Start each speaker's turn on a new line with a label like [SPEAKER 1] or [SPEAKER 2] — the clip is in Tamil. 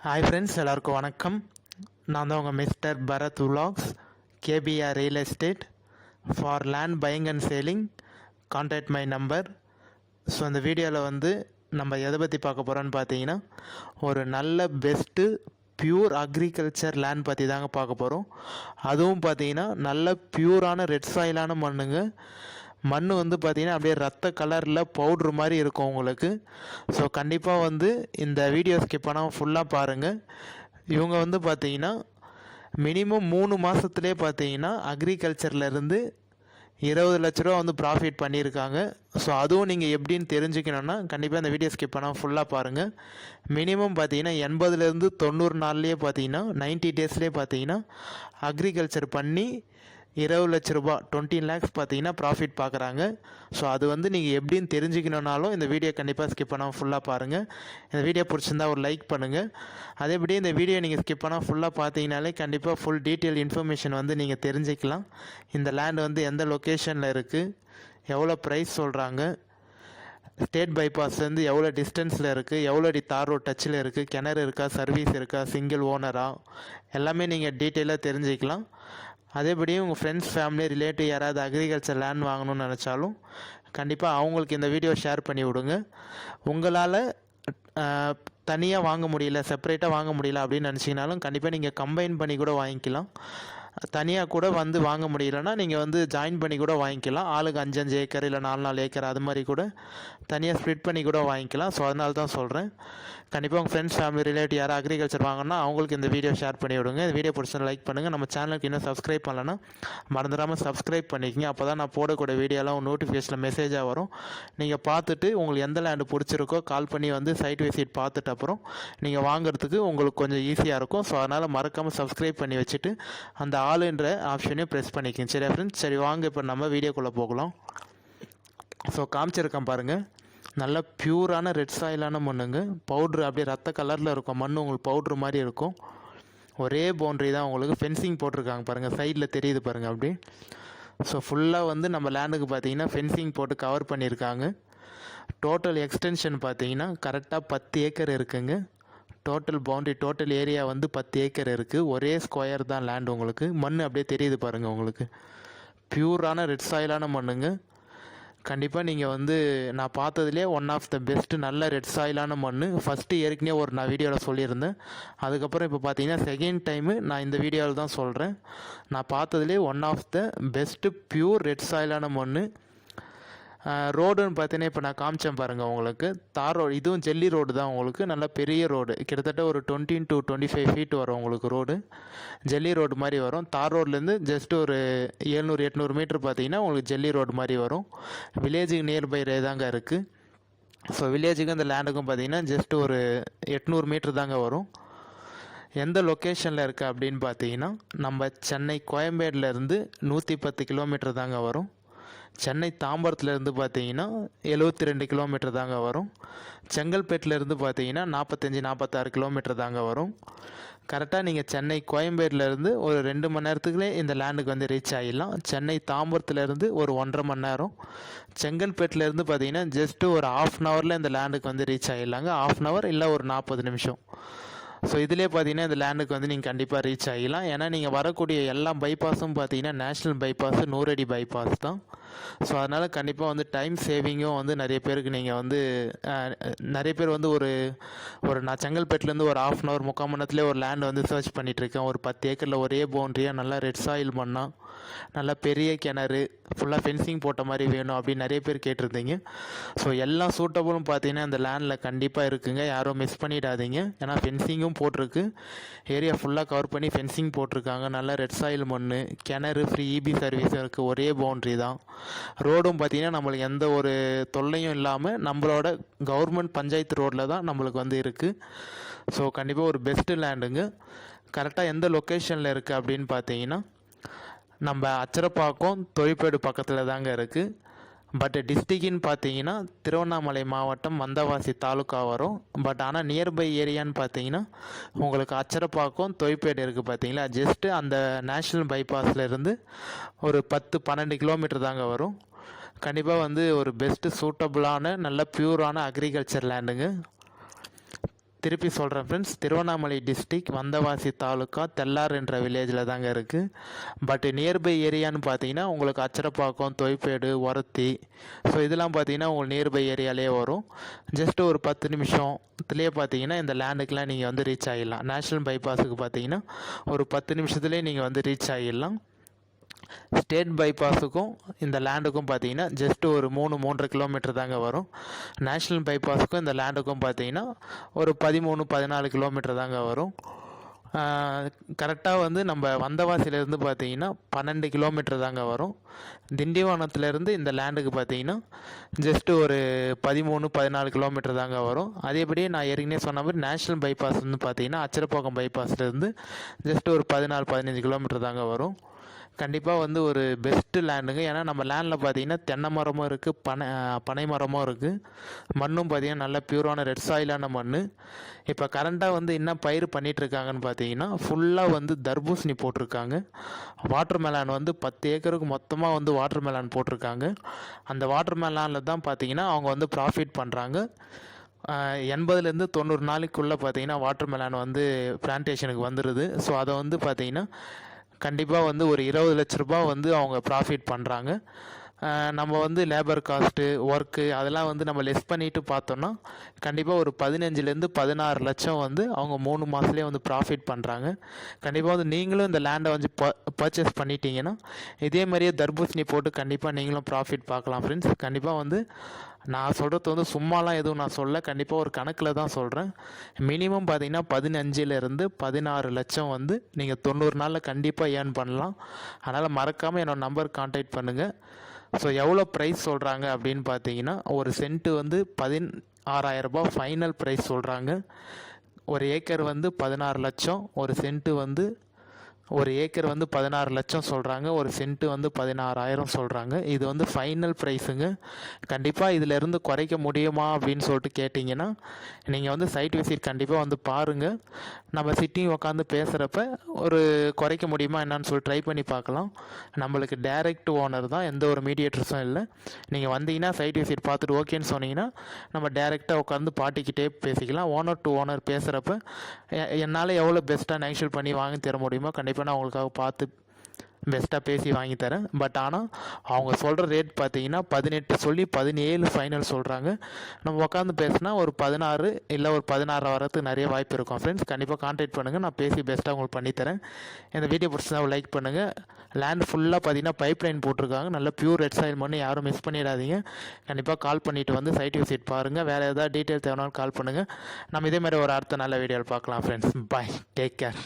[SPEAKER 1] ஹாய் ஃப்ரெண்ட்ஸ், எல்லாருக்கும் வணக்கம். நான் தான் உங்கள் mister Bharath vlogs, KPR real estate for land buying and selling. Contact my number. So அந்த வீடியோவில் வந்து நம்ம எதை பற்றி பார்க்க போகிறோன்னு பார்த்தீங்கன்னா, ஒரு நல்ல பெஸ்ட்டு பியூர் அக்ரிகல்ச்சர் லேண்ட் பற்றி தாங்க பார்க்க போகிறோம். அதுவும் பார்த்தீங்கன்னா நல்ல பியூரான ரெட் சாயிலான மண்ணுங்க. மண் வந்து பார்த்திங்கன்னா அப்படியே ரத்த கலரில் பவுட்ரு மாதிரி இருக்கும் உங்களுக்கு. ஸோ கண்டிப்பாக வந்து இந்த வீடியோ ஸ்கிப் பண்ணாமல் ஃபுல்லாக பாருங்கள். இவங்க வந்து பார்த்திங்கன்னா மினிமம் 3 மாதத்துலேயே பார்த்தீங்கன்னா அக்ரிகல்ச்சர்லேருந்து 20 லட்ச ரூபா வந்து ப்ராஃபிட் பண்ணியிருக்காங்க. ஸோ அதுவும் நீங்கள் எப்படின்னு தெரிஞ்சுக்கணுன்னா கண்டிப்பாக இந்த வீடியோ ஸ்கிப் பண்ணாமல் ஃபுல்லாக பாருங்கள். மினிமம் பார்த்தீங்கன்னா 80லேருந்து 90 நாள்லேயே பார்த்தீங்கன்னா 90 டேஸ்லேயே பார்த்தீங்கன்னா அக்ரிகல்ச்சர் பண்ணி 20 லட்ச ரூபா 20 லேக்ஸ் பார்த்தீங்கன்னா ப்ராஃபிட் பார்க்குறாங்க. ஸோ அது வந்து நீங்கள் எப்படின்னு தெரிஞ்சுக்கணுன்னாலும் இந்த வீடியோ கண்டிப்பாக ஸ்கிப் பண்ணாமல் ஃபுல்லாக பாருங்கள். இந்த வீடியோ பிடிச்சிருந்தா ஒரு லைக் பண்ணுங்கள். அதேபடி இந்த வீடியோ நீங்கள் ஸ்கிப் பண்ணால் ஃபுல்லாக பார்த்தீங்கனாலே கண்டிப்பாக ஃபுல் டீட்டெயில் இன்ஃபர்மேஷன் வந்து நீங்கள் தெரிஞ்சுக்கலாம். இந்த லேண்ட் வந்து எந்த லொக்கேஷனில் இருக்குது, எவ்வளோ ப்ரைஸ் சொல்கிறாங்க, ஸ்டேட் பைபாஸ்லேருந்து எவ்வளோ டிஸ்டன்ஸில் இருக்குது, எவ்வளோ அடி தார் ரோட் டச்சில் இருக்குது, கிணறு இருக்கா, சர்வீஸ் இருக்கா, சிங்கிள் ஓனரா, எல்லாமே நீங்கள் டீட்டெயிலாக தெரிஞ்சுக்கலாம். அதேபடி உங்கள் ஃப்ரெண்ட்ஸ், ஃபேமிலி, ரிலேட்டிவ் யாராவது அக்ரிகல்ச்சர் லேண்ட் வாங்கணும்னு நினச்சாலும் கண்டிப்பாக அவங்களுக்கு இந்த வீடியோ ஷேர் பண்ணி விடுங்க. உங்களால் தனியாக வாங்க முடியல, செப்பரேட்டாக வாங்க முடியல அப்படின்னு நினச்சிங்கனாலும் கண்டிப்பாக நீங்கள் கம்பைன் பண்ணி கூட வாங்கிக்கலாம். தனியாக கூட வந்து வாங்க முடியலன்னா நீங்கள் வந்து ஜாயின் பண்ணி கூட வாங்கிக்கலாம். ஆளுக்கு 5 ஏக்கர் இல்லை 4 ஏக்கர் அது மாதிரி கூட தனியாக ஸ்ப்ளிட் பண்ணி கூட வாங்கிக்கலாம். ஸோ அதனால தான் சொல்கிறேன். கண்டிப்பாக உங்கள் ஃப்ரெண்ட்ஸ், ஃபேமிலி, ரிலேட்டிவ் யாரும் அக்ரிகல்ச்சர் வாங்கினா அவங்களுக்கு இந்த வீடியோ ஷேர் பண்ணி விடுங்க. இந்த வீடியோ பிடிச்சா லைக் பண்ணுங்கள். நம்ம சேனலுக்கு இன்னும் சப்ஸ்கிரைப் பண்ணலன்னா மறந்துடாமல் சப்ஸ்கிரைப் பண்ணிக்கங்க. அப்போ தான் நான் போடக்கூடிய வீடியோலாம் நோட்டிஃபிகேஷனில் மெசேஜாக வரும். நீங்கள் பார்த்துட்டு உங்களுக்கு எந்த லேண்டு பிடிச்சிருக்கோ கால் பண்ணி வந்து சைட் விசிட் பார்த்துட்டு அப்புறம் நீங்கள் வாங்குறதுக்கு உங்களுக்கு கொஞ்சம் ஈஸியாக இருக்கும். ஸோ அதனால் மறக்காமல் சப்ஸ்கிரைப் பண்ணி வச்சுட்டு அந்த ஆளுன்ற ஆப்ஷனையும் ப்ரெஸ் பண்ணிக்கங்க. சரி ஃப்ரெண்ட்ஸ், சரி வாங்க இப்போ நம்ம வீடியோக்குள்ளே போகலாம். ஸோ காமிச்சிருக்கேன் பாருங்கள், நல்ல பியூரான ரெட் சாயிலான மண்ணுங்க. பவுட்ரு அப்படியே ரத்த கலரில் இருக்கும் மண், உங்களுக்கு பவுட்ரு மாதிரி இருக்கும். ஒரே பவுண்ட்ரி தான் உங்களுக்கு. ஃபென்சிங் போட்டிருக்காங்க பாருங்கள், சைடில் தெரியுது பாருங்கள் அப்படி. ஸோ ஃபுல்லாக வந்து நம்ம லேண்டுக்கு பார்த்தீங்கன்னா ஃபென்சிங் போட்டு கவர் பண்ணியிருக்காங்க. டோட்டல் எக்ஸ்டென்ஷன் பார்த்தீங்கன்னா கரெக்டாக 10 ஏக்கர் இருக்குங்க. டோட்டல் பவுண்ட்ரி, டோட்டல் ஏரியா வந்து 10 ஏக்கர் இருக்குது. ஒரே ஸ்கொயர் தான் லேண்ட் உங்களுக்கு. மண் அப்படியே தெரியுது பாருங்கள் உங்களுக்கு. பியூரான ரெட் சாயிலான மண்ணுங்க. கண்டிப்பாக நீங்கள் வந்து நான் பார்த்ததுலேயே ஒன் ஆஃப் த பெஸ்ட்டு நல்ல ரெட் சாயிலான மண். ஃபஸ்ட்டு ஏற்கனவே நான் வீடியோவில் சொல்லியிருந்தேன். அதுக்கப்புறம் இப்போ பார்த்தீங்கன்னா செகண்ட் டைமு நான் இந்த வீடியோவில் தான் சொல்கிறேன். நான் பார்த்ததுலேயே one of the best pure red சாயிலான மண். ரோடுன்னு பார்த்தீங்கன்னா இப்போ நான் காமிச்சேன் பாருங்கள் உங்களுக்கு. தார் ரோடு, இதுவும் ஜெல்லி ரோடு தான் உங்களுக்கு. நல்ல பெரிய ரோடு, கிட்டத்தட்ட ஒரு 20 to 25 ஃபீட் வரும் உங்களுக்கு ரோடு. ஜெல்லி ரோடு மாதிரி வரும். தார் ரோட்லேருந்து ஜஸ்ட் ஒரு 700-800 மீட்டர் பார்த்தீங்கன்னா உங்களுக்கு ஜெல்லி ரோடு மாதிரி வரும். வில்லேஜுக்கு நியர்பை தாங்க இருக்குது. ஸோ வில்லேஜுக்கு அந்த லேண்டுக்கும் பார்த்தீங்கன்னா ஜஸ்ட் ஒரு 800 மீட்டர் தாங்க வரும். எந்த லொக்கேஷனில் இருக்குது அப்படின்னு பார்த்தீங்கன்னா நம்ம சென்னை கோயம்பேடுலேருந்து 110 கிலோமீட்டர் தாங்க வரும். சென்னை தாம்பரத்துலேருந்து பார்த்தீங்கன்னா 72 கிலோமீட்டர் தாங்க வரும். செங்கல்பேட்டிலேருந்து பார்த்தீங்கன்னா 45-46 கிலோமீட்டர் தாங்க வரும். கரெக்டாக நீங்கள் சென்னை கோயம்பேடுலேருந்து ஒரு 2 மணி நேரத்துக்குள்ளே இந்த லேண்டுக்கு வந்து ரீச் ஆகிடலாம். சென்னை தாம்பரத்துலேருந்து ஒரு 1.5 மணி நேரம். செங்கல்பேட்டிலேருந்து பார்த்தீங்கன்னா ஜஸ்ட்டு ஒரு 1/2 ஹவரில் இந்த லேண்டுக்கு வந்து ரீச் ஆகிடலாங்க. 1/2 ஹவர் இல்லை ஒரு 40 நிமிஷம். ஸோ இதிலே பார்த்தீங்கன்னா இந்த லேண்டுக்கு வந்து நீங்கள் கண்டிப்பாக ரீச் ஆகிடலாம். ஏன்னா நீங்கள் வரக்கூடிய எல்லா பைபாஸும் பார்த்தீங்கன்னா நேஷ்னல் பைபாஸு, 100 அடி பைபாஸ் தான். ஸோ அதனால் கண்டிப்பாக வந்து டைம் சேவிங்கும் வந்து நிறைய பேருக்கு நீங்கள் வந்து நிறைய பேர் வந்து ஒரு நான் செங்கல்பேட்டிலேருந்து ஒரு 1/2 ஹவர் 3/4 மணி நேரத்துலேயே ஒரு லேண்ட் வந்து சர்ச் பண்ணிகிட்ருக்கேன். ஒரு 10 ஏக்கரில் ஒரே பவுண்ட்ரியாக நல்லா ரெட் சாயில் மண்ணா, நல்லா பெரிய கிணறு, ஃபுல்லாக ஃபென்சிங் போட்ட மாதிரி வேணும் அப்படின்னு நிறைய பேர் கேட்டிருந்தீங்க. ஸோ எல்லா சூட்டபுளும் பார்த்தீங்கன்னா இந்த லேண்டில் கண்டிப்பாக இருக்குங்க. யாரும் மிஸ் பண்ணிடாதீங்க. ஏன்னா ஃபென்சிங்கும் போட்டிருக்கு. ஏரியா ஃபுல்லாக கவர் பண்ணி ஃபென்சிங் போட்டிருக்காங்க. நல்லா ரெட் சாயில் மண், கிணறு, ஃப்ரீ இபி சர்வீஸும் இருக்குது. ஒரே பவுண்ட்ரி தான். ரோடும் பார்த்தீங்கன்னா நம்மளுக்கு எந்த ஒரு தொல்லையும் இல்லாமல் நம்மளோட கவர்மெண்ட் பஞ்சாயத்து ரோட்டில் தான் நம்மளுக்கு வந்து இருக்குது. ஸோ கண்டிப்பாக ஒரு பெஸ்ட்டு லேண்டுங்க. கரெக்டாக எந்த லொக்கேஷனில் இருக்குது அப்படின்னு பார்த்தீங்கன்னா நம்ம அச்சரப்பாக்கம், தொழிற்பேடு பக்கத்தில் தாங்க இருக்குது. பட் டிஸ்ட்ரிக்ட்னு பார்த்தீங்கன்னா திருவண்ணாமலை மாவட்டம், வந்தவாசி தாலுக்கா வரும். பட் ஆனால் நியர்பை ஏரியான்னு பார்த்தீங்கன்னா உங்களுக்கு அச்சரப்பாக்கம், தொழிற்பேடு இருக்குது பார்த்தீங்களா, ஜஸ்ட்டு அந்த நேஷ்னல் பைபாஸ்லேருந்து ஒரு 10-12 கிலோமீட்டர் தாங்க வரும். கண்டிப்பாக வந்து ஒரு பெஸ்ட்டு சூட்டபுளான நல்ல பியூரான அக்ரிகல்ச்சர் லேண்டுங்க. திருப்பி சொல்கிறேன் ஃப்ரெண்ட்ஸ், திருவண்ணாமலை டிஸ்ட்ரிக் வந்தவாசி தாலுக்கா தெல்லார் என்ற வில்லேஜில் தாங்க இருக்குது. பட் நியர்பை ஏரியான்னு பார்த்தீங்கன்னா உங்களுக்கு அச்சரப்பாக்கம், தொய்ப்பேடு, ஒரத்தி, ஸோ இதெல்லாம் பார்த்தீங்கன்னா உங்களுக்கு நியர்பை ஏரியாலே வரும். ஜஸ்ட் ஒரு 10 நிமிஷத்துலேயே பார்த்தீங்கன்னா இந்த லேண்டுக்கெலாம் நீங்கள் வந்து ரீச் ஆகிடலாம். நேஷ்னல் பைபாஸுக்கு பார்த்தீங்கன்னா ஒரு 10 நிமிஷத்துலேயே நீங்கள் வந்து ரீச் ஆகிடலாம். ஸ்டேட் பைபாஸுக்கும் இந்த லேண்டுக்கும் பார்த்தீங்கன்னா ஜஸ்ட் ஒரு 3-3.5 கிலோமீட்டர் தாங்க வரும். நேஷ்னல் பைபாஸுக்கும் இந்த லேண்டுக்கும் பார்த்தீங்கன்னா ஒரு 13-14 கிலோமீட்டர் தாங்க வரும். கரெக்டாக வந்து நம்ம வந்தவாசியிலேருந்து பார்த்தீங்கன்னா 12 கிலோமீட்டர் தாங்க வரும். திண்டிவனத்துலேருந்து இந்த லேண்டுக்கு பார்த்தீங்கன்னா ஜஸ்ட்டு ஒரு 13-14 கிலோமீட்டர் தாங்க வரும். அதேபடி நான் ஏற்கனவே சொன்ன மாதிரி நேஷ்னல் பைபாஸ் வந்து பார்த்தீங்கன்னா அச்சரப்பாக்கம் பைபாஸ்லேருந்து ஜஸ்ட் ஒரு 14-15 கிலோமீட்டர் தாங்க வரும். கண்டிப்பாக வந்து ஒரு பெஸ்ட்டு லேண்டுங்க. ஏன்னா நம்ம லேண்டில் பார்த்தீங்கன்னா தென்னை மரமும் இருக்குது, பனை மரமும் இருக்குது. மண்ணும் பார்த்தீங்கன்னா நல்ல பியூரான ரெட் சாயிலான மண். இப்போ கரண்ட்டாக வந்து என்ன பயிர் பண்ணிகிட்ருக்காங்கன்னு பார்த்தீங்கன்னா ஃபுல்லாக வந்து தர்பூசணி போட்டிருக்காங்க. வாட்டர் மெலான் வந்து 10 ஏக்கருக்கு மொத்தமாக வந்து வாட்டர் மெலான் போட்டிருக்காங்க. அந்த வாட்டர் மெலானில் தான் பார்த்தீங்கன்னா அவங்க வந்து ப்ராஃபிட் பண்ணுறாங்க. 80லேருந்து 90 நாளைக்குள்ளே பார்த்தீங்கன்னா வாட்டர் மெலான் வந்து பிளான்டேஷனுக்கு வந்துடுது. ஸோ அதை வந்து பார்த்தீங்கன்னா கண்டிப்பாக வந்து ஒரு 20 லட்ச ரூபா வந்து அவங்க ப்ராஃபிட் பண்ணுறாங்க. நம்ம வந்து லேபர் காஸ்ட்டு, ஒர்க்கு அதெல்லாம் வந்து நம்ம லெஸ் பண்ணிவிட்டு பார்த்தோன்னா கண்டிப்பாக ஒரு 15லேருந்து 16 லட்சம் வந்து அவங்க 3 மாதத்துலேயே வந்து ப்ராஃபிட் பண்ணுறாங்க. கண்டிப்பாக வந்து நீங்களும் இந்த லேண்டை வந்து பர்ச்சேஸ் பண்ணிட்டீங்கன்னா இதே மாதிரியே தர்பூசணி போட்டு கண்டிப்பாக நீங்களும் ப்ராஃபிட் பார்க்கலாம் ஃப்ரெண்ட்ஸ். கண்டிப்பாக வந்து நான் சொல்கிறது வந்து சும்மாலாம் எதுவும் நான் சொல்ல, கண்டிப்பாக ஒரு கணக்கில் தான் சொல்கிறேன். மினிமம் பார்த்தீங்கன்னா 15லேருந்து 16 லட்சம் வந்து நீங்கள் 90 நாளில் கண்டிப்பாக ஏர்ன் பண்ணலாம். அதனால் மறக்காமல் என்னோடய நம்பர் கான்டாக்ட் பண்ணுங்கள். ஸோ எவ்வளோ ப்ரைஸ் சொல்கிறாங்க அப்படின்னு பார்த்தீங்கன்னா ஒரு சென்ட்டு வந்து 16,000 ரூபாய் ஃபைனல் ப்ரைஸ் சொல்கிறாங்க. ஒரு ஏக்கர் வந்து 16 லட்சம், ஒரு சென்ட்டு வந்து ஒரு ஏக்கர் வந்து 16 லட்சம் சொல்கிறாங்க, ஒரு சென்ட்டு வந்து 16,000 சொல்கிறாங்க. இது வந்து ஃபைனல் ப்ரைஸுங்க. கண்டிப்பாக இதிலேருந்து குறைக்க முடியுமா அப்படின்னு சொல்லிட்டு கேட்டிங்கன்னா நீங்கள் வந்து சைட் விசிட் கண்டிப்பாக வந்து பாருங்கள். நம்ம சிட்டிங் உட்காந்து பேசுகிறப்ப ஒரு குறைக்க முடியுமா என்னன்னு சொல்லி ட்ரை பண்ணி பார்க்கலாம். நம்மளுக்கு டைரக்ட் ஓனர் தான், எந்த ஒரு மீடியேட்டர்ஸும் இல்லை. நீங்கள் வந்தீங்கன்னா சைட் விசிட் பார்த்துட்டு ஓகேன்னு சொன்னீங்கன்னா நம்ம டேரெக்டாக உட்காந்து பாட்டிக்கிட்டே பேசிக்கலாம். ஓனர் டு ஓனர் பேசுகிறப்ப என்னால் எவ்வளோ பெஸ்ட்டாக நெகோஷியேட் பண்ணி வாங்கி தர முடியுமோ கண்டிப்பாக நான் உங்களுக்காக பார்த்து பெஸ்ட்டாக பேசி வாங்கி தரேன். பட் ஆனால் அவங்க சொல்கிற ரேட் பார்த்தீங்கன்னா 18 சொல்லி 17 ஃபைனல் சொல்கிறாங்க. நம்ம உட்காந்து பேசினா ஒரு 16 இல்லை ஒரு 16 வரதுக்கு நிறைய வாய்ப்பு இருக்கும் ஃப்ரெண்ட்ஸ். கண்டிப்பாக கான்டாக்ட் பண்ணுங்கள், நான் பேசி பெஸ்ட்டாக உங்களுக்கு பண்ணித்தரேன். இந்த வீடியோ பிடிச்சா லைக் பண்ணுங்கள். லேண்ட் ஃபுல்லாக பார்த்தீங்கன்னா பைப் லைன் போட்டிருக்காங்க, நல்ல பியூர் ரெட் சாயில் பண்ணி யாரும் மிஸ் பண்ணிடாதீங்க. கண்டிப்பாக கால் பண்ணிவிட்டு வந்து சைட் விசிட் பாருங்கள். வேறு ஏதாவது டீட்டெயில் தேவைனாலும் கால் பண்ணுங்கள். நம்ம இதே மாதிரி ஒரு அடுத்த நல்ல வீடியோவில் பார்க்கலாம் ஃப்ரெண்ட்ஸ். பாய், டேக் கேர்.